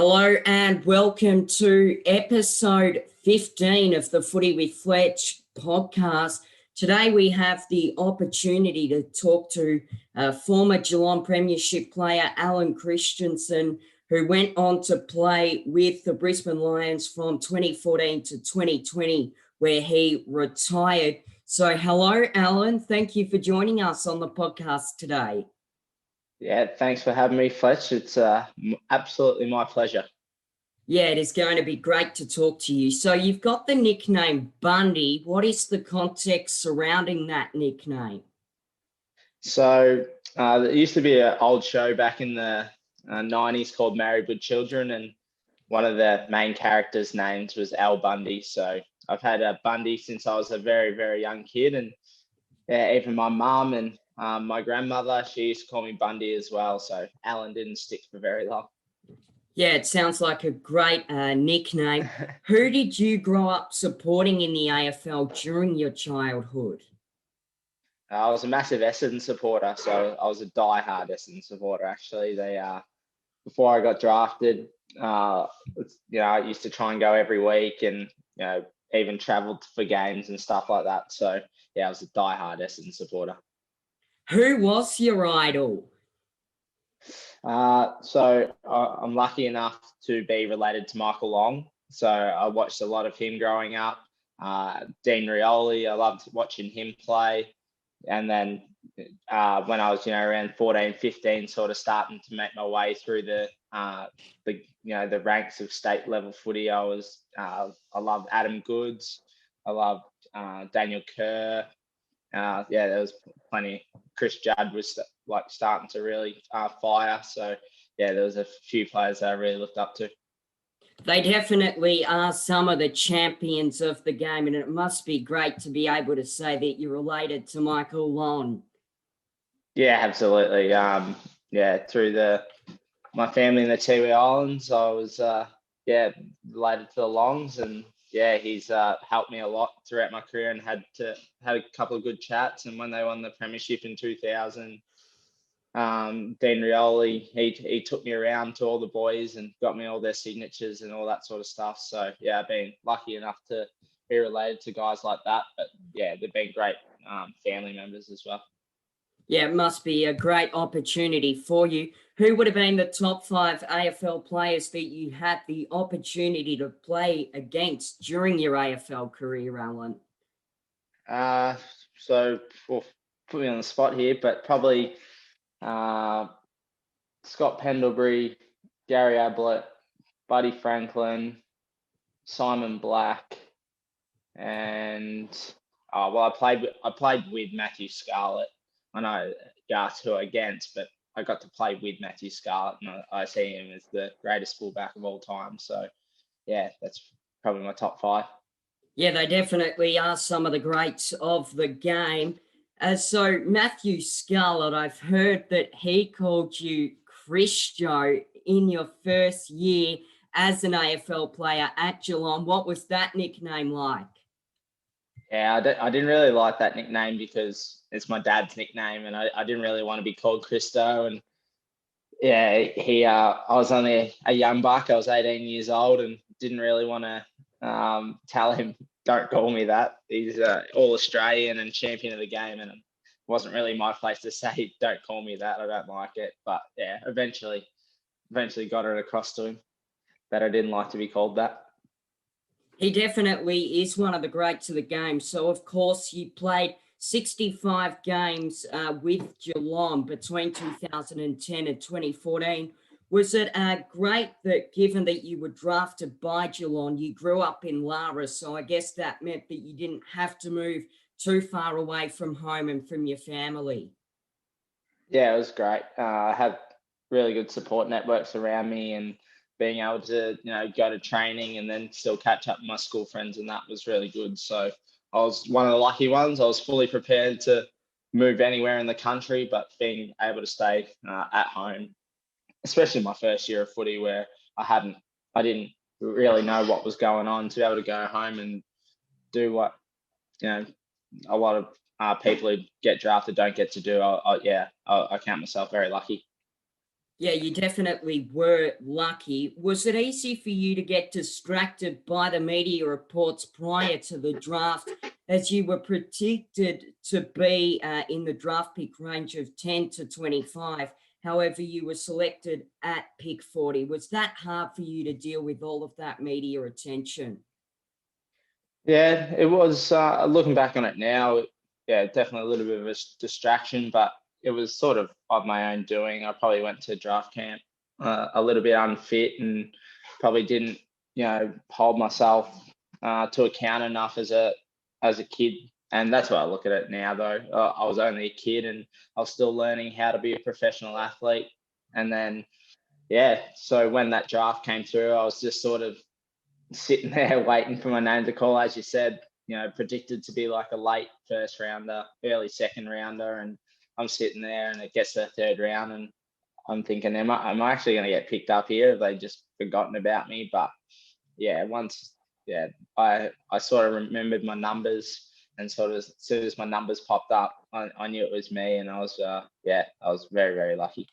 Hello and welcome to episode 15 of the Footy with Fletch podcast. Today we have the opportunity to talk to former Geelong Premiership player Alan Christensen, who went on to play with the Brisbane Lions from 2014 to 2020, where he retired. So hello, Alan. Thank you for joining us on the podcast today. Yeah, thanks for having me, Fletch. It's absolutely my pleasure. Yeah, it is going to be great to talk to you. So you've got the nickname Bundy. What is the context surrounding that nickname? So there used to be an old show back in the 90s called Married with Children, and one of the main characters' names was Al Bundy. So I've had a Bundy since I was a very, very young kid, and even my mum and my grandmother, she used to call me Bundy as well. So Alan didn't stick for very long. Yeah, it sounds like a great nickname. Who did you grow up supporting in the AFL during your childhood? I was a massive Essendon supporter, so I was a die-hard Essendon supporter. Actually, before I got drafted, I used to try and go every week, and even travelled for games and stuff like that. So yeah, I was a die-hard Essendon supporter. Who was your idol? I'm lucky enough to be related to Michael Long. So I watched a lot of him growing up. Dean Rioli, I loved watching him play. And then when I was, around 14, 15, sort of starting to make my way through the ranks of state level footy, I loved Adam Goods. I loved Daniel Kerr. There was plenty. Chris Judd was starting to really fire. So yeah, there was a few players that I really looked up to. They definitely are some of the champions of the game, and it must be great to be able to say that you're related to Michael Long. Yeah, absolutely. Through my family in the Tiwi Islands, I was related to the Longs, and yeah, he's helped me a lot throughout my career, and had a couple of good chats. And when they won the premiership in 2000, Dean Rioli, he took me around to all the boys and got me all their signatures and all that sort of stuff. So yeah, I've been lucky enough to be related to guys like that. But yeah, they've been great family members as well. Yeah, it must be a great opportunity for you. Who would have been the top 5 AFL players that you had the opportunity to play against during your AFL career, Alan? So we'll put me on the spot here, but probably Scott Pendlebury, Gary Ablett, Buddy Franklin, Simon Black, and I played with Matthew Scarlett. I know you asked who against, but I got to play with Matthew Scarlett, and I see him as the greatest fullback of all time. So yeah, that's probably my top 5. Yeah, they definitely are some of the greats of the game. So Matthew Scarlett, I've heard that he called you Christo in your first year as an AFL player at Geelong. What was that nickname like? Yeah, I didn't really like that nickname because it's my dad's nickname, and I didn't really want to be called Christo. And yeah, I was only a young buck. I was 18 years old and didn't really want to tell him, don't call me that. He's all Australian and champion of the game, and it wasn't really my place to say, don't call me that. I don't like it. But yeah, eventually got it across to him that I didn't like to be called that. He definitely is one of the greats of the game. So, of course, you played 65 games with Geelong between 2010 and 2014. Was it great that, given that you were drafted by Geelong, you grew up in Lara, so I guess that meant that you didn't have to move too far away from home and from your family? Yeah, it was great. I had really good support networks around me, and being able to, go to training and then still catch up with my school friends, and that was really good. So I was one of the lucky ones. I was fully prepared to move anywhere in the country, but being able to stay at home, especially my first year of footy, where I didn't really know what was going on, to be able to go home and do what, a lot of people who get drafted don't get to do. I count myself very lucky. Yeah, you definitely were lucky. Was it easy for you to get distracted by the media reports prior to the draft, as you were predicted to be in the draft pick range of 10 to 25? However, you were selected at pick 40. Was that hard for you to deal with all of that media attention? Yeah, it was. Looking back on it now, yeah, definitely a little bit of a distraction, but it was sort of my own doing. I probably went to draft camp a little bit unfit and probably didn't, hold myself to account enough as a kid. And that's why I look at it now, though. I was only a kid and I was still learning how to be a professional athlete. And then, yeah, so when that draft came through, I was just sort of sitting there waiting for my name to call, as you said, predicted to be like a late first rounder, early second rounder. And I'm sitting there and it gets to the third round and I'm thinking, am I actually going to get picked up here? Have they just forgotten about me? But yeah, yeah, I sort of remembered my numbers and sort of as soon as my numbers popped up, I knew it was me. And I was very, very lucky.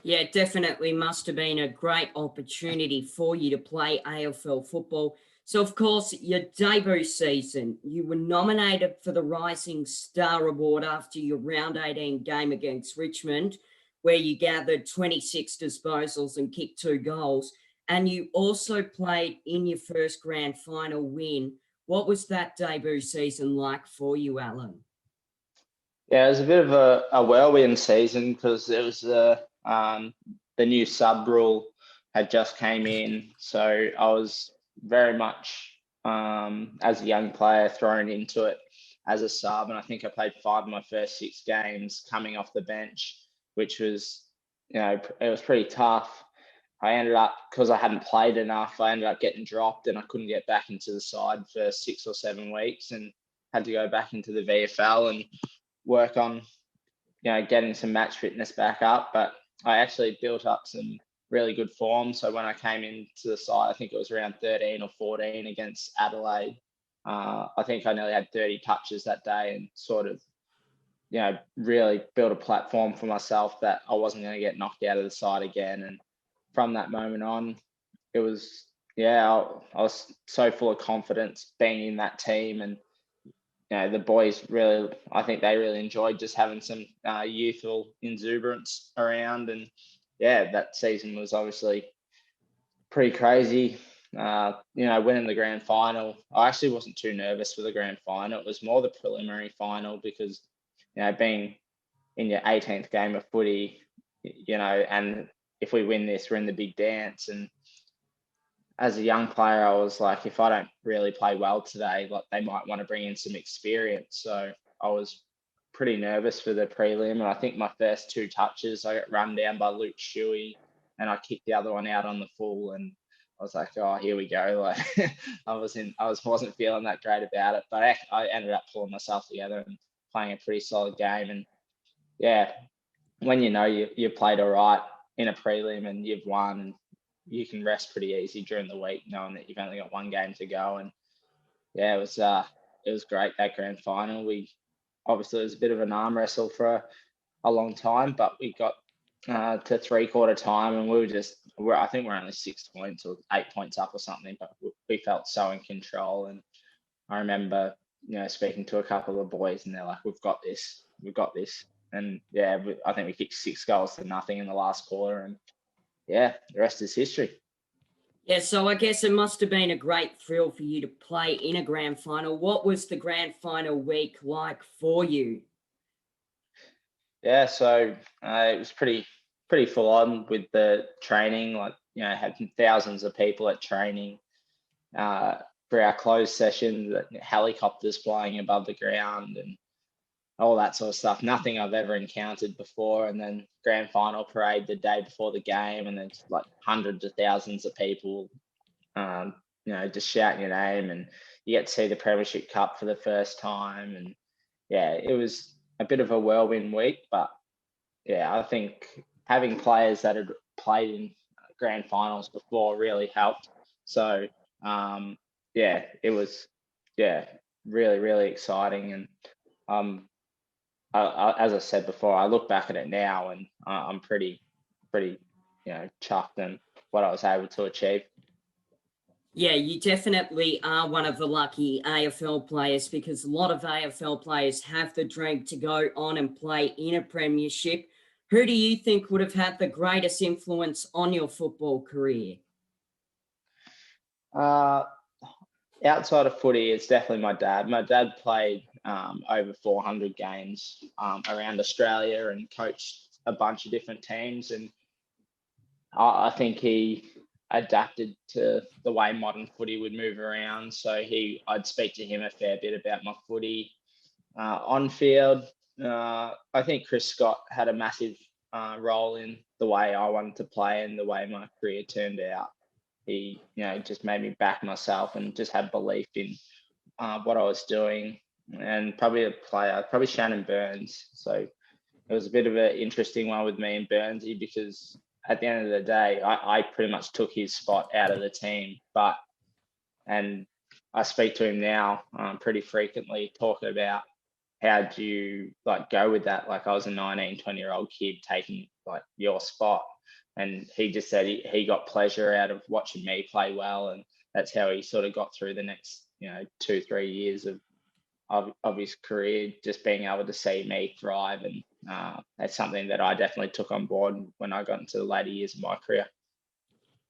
Yeah, it definitely must have been a great opportunity for you to play AFL football. So, of course, your debut season, you were nominated for the Rising Star Award after your round 18 game against Richmond, where you gathered 26 disposals and kicked 2 goals. And you also played in your first grand final win. What was that debut season like for you, Alan? Yeah, it was a bit of a whirlwind season because it was the new sub rule had just came in, so I was very much as a young player thrown into it as a sub, and I think I played 5 of my first 6 games coming off the bench, which was it was pretty tough. I ended up because I hadn't played enough. I ended up getting dropped, and I couldn't get back into the side for 6 or 7 weeks, and had to go back into the VFL and work on getting some match fitness back up. But I actually built up some really good form. So when I came into the side, I think it was around 13 or 14 against Adelaide. I think I nearly had 30 touches that day and sort of really built a platform for myself that I wasn't going to get knocked out of the side again. And from that moment on, it was I was so full of confidence being in that team. And the boys really, I think they really enjoyed just having some youthful exuberance around. And yeah, that season was obviously pretty crazy. Winning the grand final, I actually wasn't too nervous for the grand final. It was more the preliminary final because, being in your 18th game of footy, and if we win this, we're in the big dance. And as a young player, I was like, if I don't really play well today, like they might want to bring in some experience. So I was pretty nervous for the prelim. And I think my first 2 touches, I got run down by Luke Shuey and I kicked the other one out on the full. And I was like, oh, here we go. Like wasn't feeling that great about it, but I ended up pulling myself together and playing a pretty solid game. And yeah, when you played all right in a prelim and you've won, and you can rest pretty easy during the week knowing that you've only got 1 game to go. And yeah, it was great, that grand final. We obviously, it was a bit of an arm wrestle for a long time, but we got to 3/4 time and I think we're only 6 points or 8 points up or something, but we felt so in control. And I remember speaking to a couple of the boys and they're like, we've got this. And yeah, I think we kicked 6 goals to nothing in the last quarter. And yeah, the rest is history. Yeah, so I guess it must have been a great thrill for you to play in a grand final. What was the grand final week like for you? Yeah, so it was pretty full on with the training. Like had thousands of people at training uh, for our closed session. Helicopters flying above the ground and all that sort of stuff. Nothing I've ever encountered before. And then grand final parade the day before the game, and there's like hundreds of thousands of people, just shouting your name, and you get to see the Premiership Cup for the first time. And yeah, it was a bit of a whirlwind week, but yeah, I think having players that had played in grand finals before really helped. So yeah, it was really really exciting. And as I said before, I look back at it now and I'm pretty pretty, chuffed in what I was able to achieve. Yeah, you definitely are one of the lucky AFL players, because a lot of AFL players have the dream to go on and play in a premiership. Who do you think would have had the greatest influence on your football career? Uh, Outside of footy, it's definitely my dad. My dad played over 400 games around Australia and coached a bunch of different teams. And I think he adapted to the way modern footy would move around. So I'd speak to him a fair bit about my footy. On field, I think Chris Scott had a massive role in the way I wanted to play and the way my career turned out. He, just made me back myself and just had belief in what I was doing. And probably a player, probably Shannon Burns. So it was a bit of an interesting one with me and Burnsy, because at the end of the day, I pretty much took his spot out of the team. And I speak to him now pretty frequently, talking about how do you go with that? Like, I was a 19, 20-year-old kid taking your spot. And he just said he got pleasure out of watching me play well. And that's how he sort of got through the next, 2-3 years of his career, just being able to see me thrive. And that's something that I definitely took on board when I got into the later years of my career.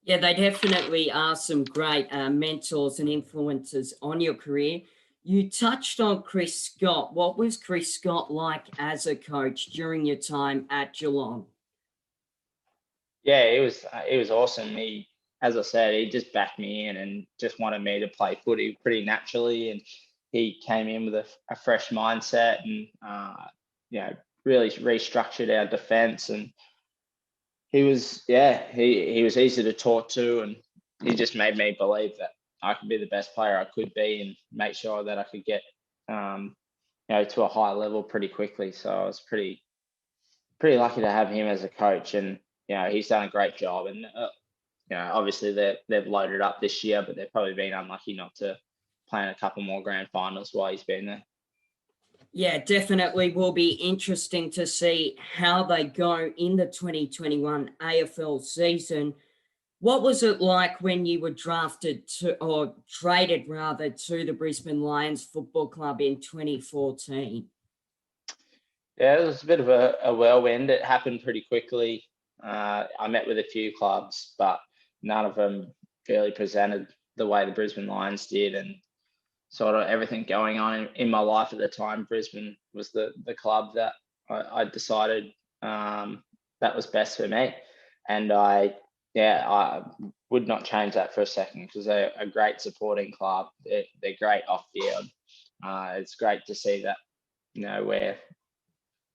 Yeah, they definitely are some great mentors and influences on your career. You touched on Chris Scott. What was Chris Scott like as a coach during your time at Geelong? Yeah, it was awesome. As I said, he just backed me in and just wanted me to play footy pretty naturally. And he came in with a fresh mindset and, really restructured our defence. And he was easy to talk to, and he just made me believe that I could be the best player I could be and make sure that I could get, to a high level pretty quickly. So I was pretty lucky to have him as a coach, and he's done a great job. And obviously they've loaded up this year, but they've probably been unlucky not to play in a couple more grand finals while he's been there. Yeah, definitely will be interesting to see how they go in the 2021 AFL season. What was it like when you were drafted to, or traded rather, to the Brisbane Lions Football Club in 2014? Yeah, it was a bit of a whirlwind. It happened pretty quickly. I met with a few clubs, but none of them really presented the way the Brisbane Lions did. And sort of everything going on in my life at the time, Brisbane was the club that I decided that was best for me. And I would not change that for a second, because they're a great supporting club. They're great off field. It's great to see that, we're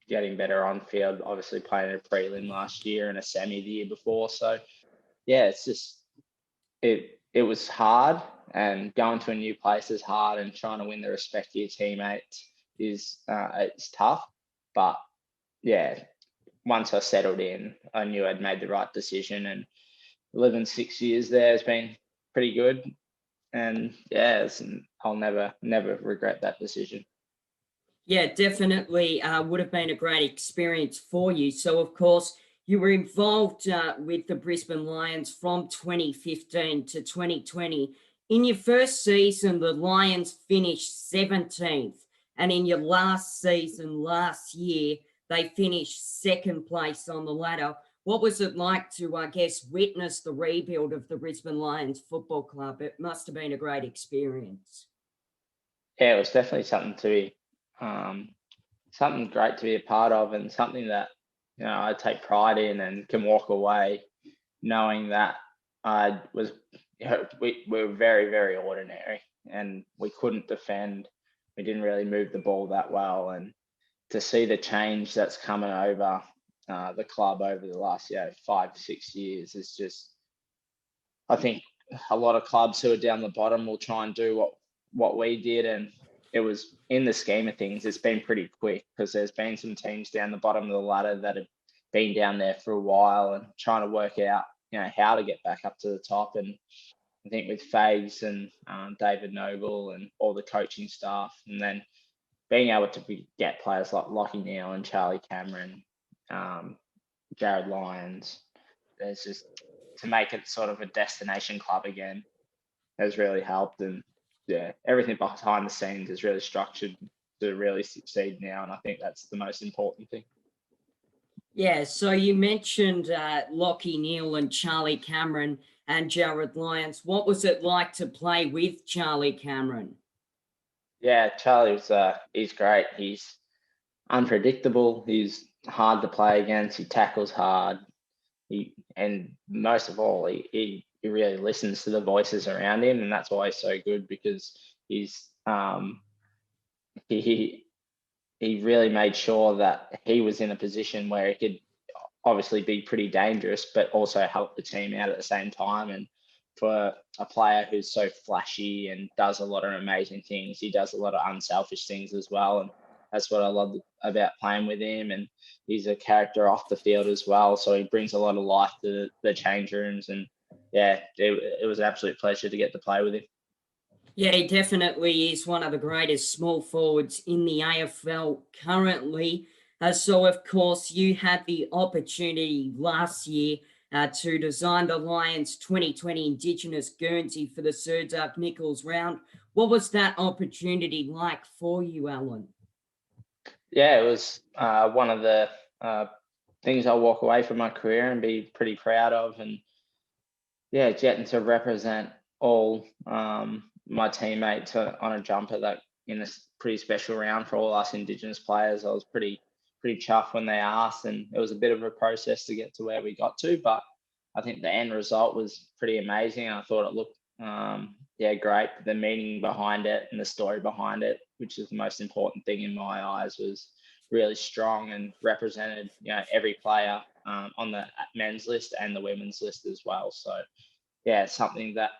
getting better on field, obviously playing a prelim last year and a semi the year before. So yeah, it's just, it was hard, and going to a new place is hard, and trying to win the respect of your teammates is it's tough. But yeah, once I settled in, I knew I'd made the right decision, and living 6 years there has been pretty good. And yeah, I'll never regret that decision. Yeah, definitely would have been a great experience for you. So, of course, you were involved with the Brisbane Lions from 2015 to 2020. In your first season, the Lions finished 17th. And in your last season, last year, they finished second place on the ladder. What was it like to, I guess, witness the rebuild of the Brisbane Lions Football Club? It must have been a great experience. Yeah, it was definitely something great to be a part of, and something that I take pride in and can walk away knowing that I was we were very, very ordinary, and we couldn't defend. We didn't really move the ball that well, and to see the change that's coming over the club over the last 5-6 years is just, I think a lot of clubs who are down the bottom will try and do what we did. And it was, in the scheme of things, it's been pretty quick, because there's been some teams down the bottom of the ladder that have been down there for a while and trying to work out, how to get back up to the top. And I think with Faves and David Noble and all the coaching staff, and then being able to get players like Lockie Neal and Charlie Cameron, Jared Lyons, there's just to make it sort of a destination club again has really helped. And yeah, everything behind the scenes is really structured to really succeed now. And I think that's the most important thing. Yeah, so you mentioned Lockie Neal and Charlie Cameron and Jared Lyons. What was it like to play with Charlie Cameron? Yeah, Charlie's he's great. He's unpredictable. He's hard to play against. He tackles hard. And most of all, he really listens to the voices around him, and that's why he's so good, because he's he he really made sure that he was in a position where he could obviously be pretty dangerous, but also help the team out at the same time. And for a player who's so flashy and does a lot of amazing things, he does a lot of unselfish things as well. And that's what I love about playing with him. And he's a character off the field as well. So he brings a lot of life to the change rooms. And yeah, it was an absolute pleasure to get to play with him. Yeah, he definitely is one of the greatest small forwards in the AFL currently. So, of course, you had the opportunity last year to design the Lions 2020 Indigenous Guernsey for the Sir Doug Nicholls round. What was that opportunity like for you, Alan? Yeah, it was one of the things I'll walk away from my career and be pretty proud of. And yeah, getting to represent all my teammates on a jumper that in a pretty special round for all us Indigenous players. I was pretty chuffed when they asked, and it was a bit of a process to get to where we got to, but I think the end result was pretty amazing. I thought it looked great. The meaning behind it and the story behind it, which is the most important thing in my eyes, was really strong and represented every player on the men's list and the women's list as well. So yeah, it's something that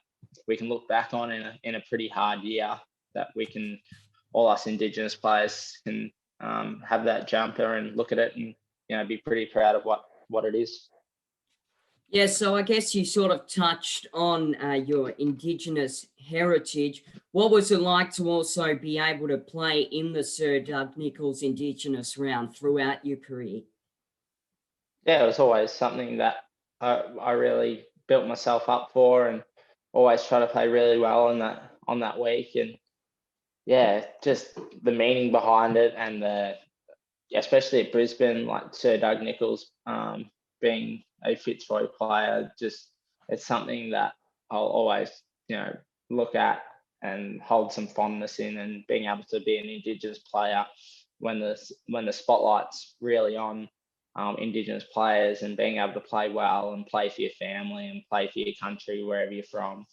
we can look back on in a pretty hard year, that we can, all us Indigenous players can have that jumper and look at it and be pretty proud of what it is. Yeah, so I guess you sort of touched on your Indigenous heritage. What was it like to also be able to play in the Sir Doug Nicholls Indigenous round throughout your career? Yeah, it was always something that I really built myself up for, and always try to play really well on that week. And yeah, just the meaning behind it, and especially at Brisbane, like Sir Doug Nicholls being a Fitzroy player, just it's something that I'll always look at and hold some fondness in. And being able to be an Indigenous player when the spotlight's really on Indigenous players, and being able to play well and play for your family and play for your country wherever you're from,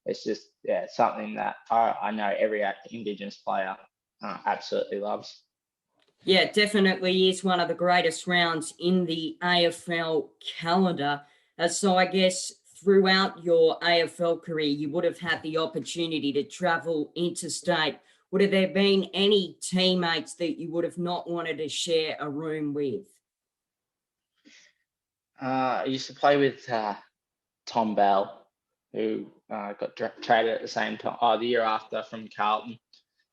it's just something that I know every Indigenous player absolutely loves. Yeah, it definitely is one of the greatest rounds in the AFL calendar. So I guess throughout your AFL career, you would have had the opportunity to travel interstate. Would have there been any teammates that you would have not wanted to share a room with? I used to play with Tom Bell, who got traded at the same time, the year after, from Carlton.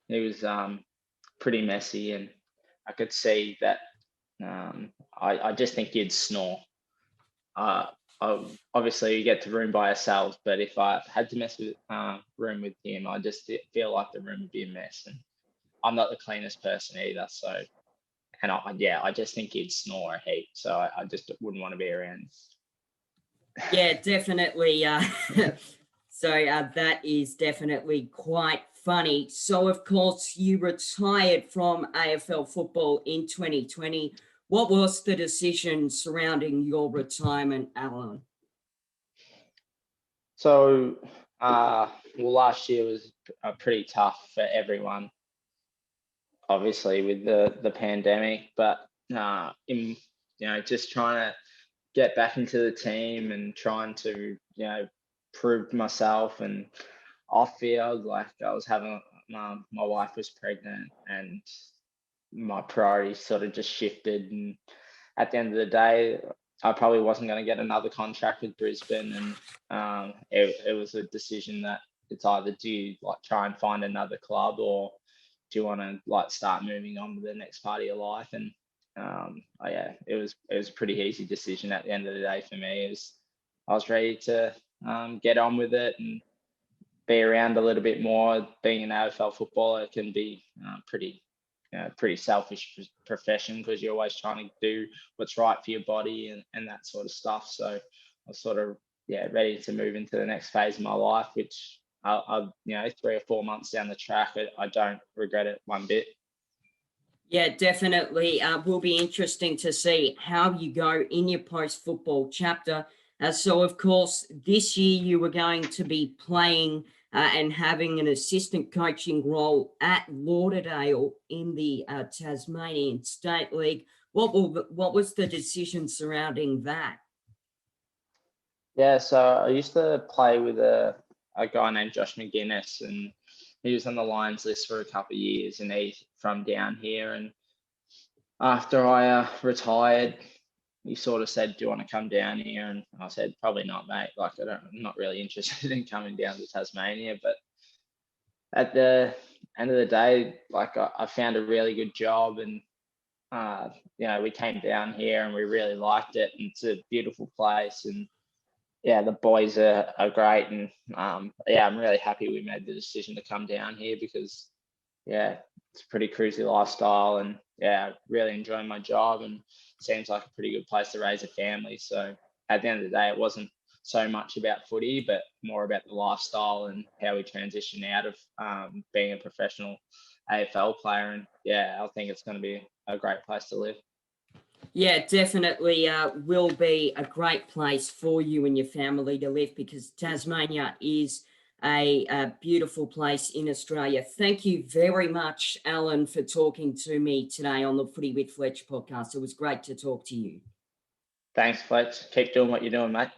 He was pretty messy, and I could see that. I just think he'd snore. Obviously, you get to room by yourself, but if I had to mess with room with him, I just feel like the room would be a mess, and I'm not the cleanest person either. So, and I just think he'd snore a heap. So I just wouldn't want to be around. Yeah, definitely. So that is definitely quite funny. So, of course, you retired from AFL football in 2020. What was the decision surrounding your retirement, Alan? So, last year was pretty tough for everyone, obviously with the pandemic. But in just trying to get back into the team and trying to prove myself and off field, like I was having my wife was pregnant, and my priorities sort of just shifted. And at the end of the day, I probably wasn't going to get another contract with Brisbane, and it was a decision that it's either do you like try and find another club, or do you want to like start moving on to the next part of your life. And it was a pretty easy decision at the end of the day for me. It was I was ready to get on with it and be around a little bit more. Being an AFL footballer can be pretty selfish profession because you're always trying to do what's right for your body and that sort of stuff. So I was sort of ready to move into the next phase of my life, which I 3 or 4 months down the track, I don't regret it one bit. Yeah, definitely. Will be interesting to see how you go in your post-football chapter. So, of course, this year you were going to be playing and having an assistant coaching role at Lauderdale in the Tasmanian State League. What was the decision surrounding that? Yeah, so I used to play with a guy named Josh McGuinness, and he was on the Lions list for a couple of years, and he's from down here. And after I retired, he sort of said, "Do you want to come down here?" And I said, "Probably not, mate. Like, I'm not really interested in coming down to Tasmania." But at the end of the day, like, I found a really good job, and we came down here and we really liked it. And it's a beautiful place, and the boys are great, and I'm really happy we made the decision to come down here because it's a pretty cruisy lifestyle, and really enjoying my job, and seems like a pretty good place to raise a family. So at the end of the day, it wasn't so much about footy, but more about the lifestyle and how we transition out of being a professional AFL player. And I think it's going to be a great place to live. Yeah, definitely will be a great place for you and your family to live because Tasmania is a beautiful place in Australia. Thank you very much, Alan, for talking to me today on the Footy with Fletch podcast. It was great to talk to you. Thanks, Fletch. Keep doing what you're doing, mate.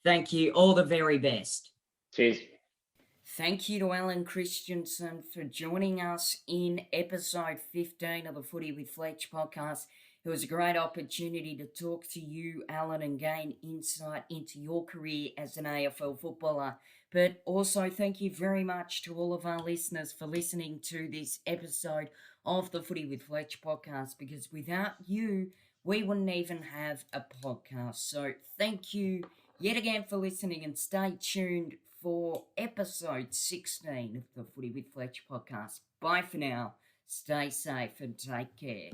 Thank you. All the very best. Cheers. Thank you to Alan Christensen for joining us in episode 15 of the Footy with Fletch podcast. It was a great opportunity to talk to you, Alan, and gain insight into your career as an AFL footballer. But also thank you very much to all of our listeners for listening to this episode of the Footy with Fletch podcast, because without you, we wouldn't even have a podcast. So thank you yet again for listening, and stay tuned for episode 16 of the Footy with Fletch podcast. Bye for now. Stay safe and take care.